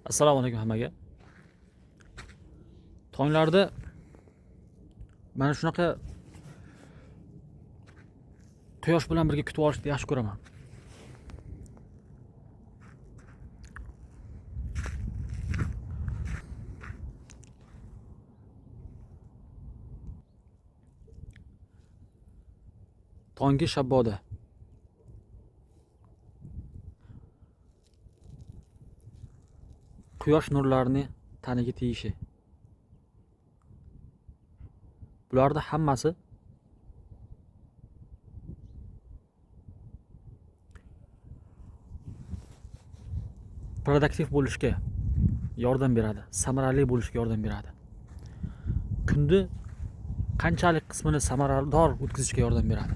Assalomu alaykum hammaga. Tonglarda mana shunaqa quyosh bilan birga kutib olishni yaxshi ko'raman. Tongi shabboda. Quyosh nurlarini taniga tegishi. Bularda hammasi produktiv bo'lishga yordam beradi, samarali bo'lishga yordam beradi. Kunni qanchalik qismini samarador o'tkazishga yordam beradi.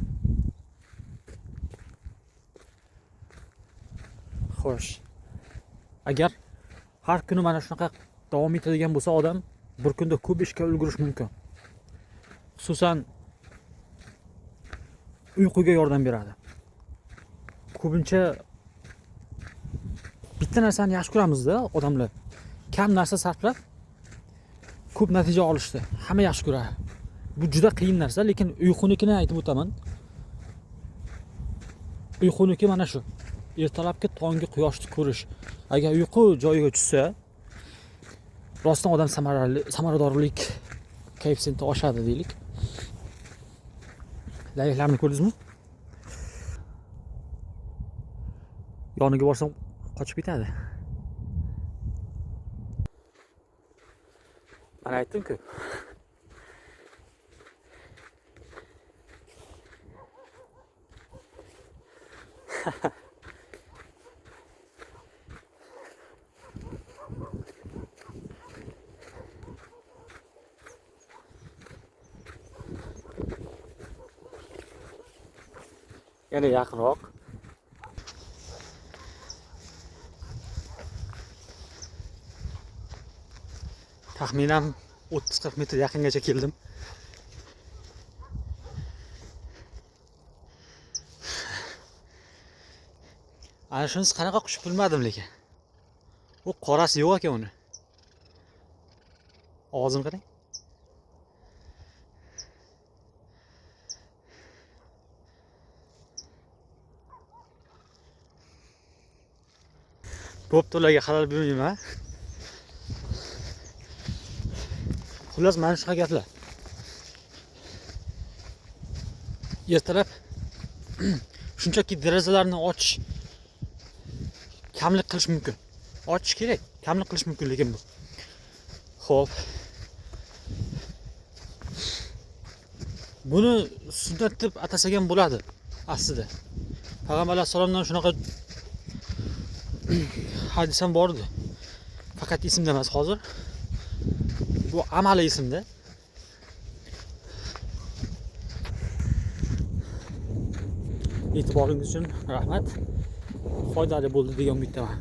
Xo'sh. Agar har kuni mana shunaqa davom etadigan bo'lsa odam bir kunda ko'p ishga ulgurish mumkin. Xususan uyquga yordam beradi. Ko'pincha bitta narsani yaxshi ko'ramiz-da odamlar. Kam narsa sarflab ko'p natija olishdi. Hamma yaxshi ko'radi. Bu juda qiyin narsa, lekin uyqunikini aytib o'taman. Uyquniki mana shu. Ertalabki tongi quyoshni ko'rish. Agar uyqu joyiga tushsa, rostdan odam samaradorlik koeffitsiyenti oshadi deylik. Layihlarni ko'rdingizmi? Yoniga borsam qochib ketadi. Mana aytdim-ku. Yana yaqinroq. Taxminan 30-40 metr yaqingacha keldim. Ana shunisi qanaqa qush bilmadim lekin. U qorasi yo'q ekan uni. Og'zini qarang. Bo'pti, ularga xalal bermayman. Xullas mana shunaqa gaplar. Ertalab shunchaki derazalarni ochish kamlik qilish mumkin. Ochish kerak, kamlik qilish mumkin lekin bu. Xo'p. Buni sunnat deb atasak ham bo'ladi aslida. Payg'ambar alayhisolamdan shunaqa hadis ham bor edi. Faqat ismda emas hozir. Bu amaliy ismda. E'tiboringiz uchun rahmat. Foydali bo'ldi degan umiddaman.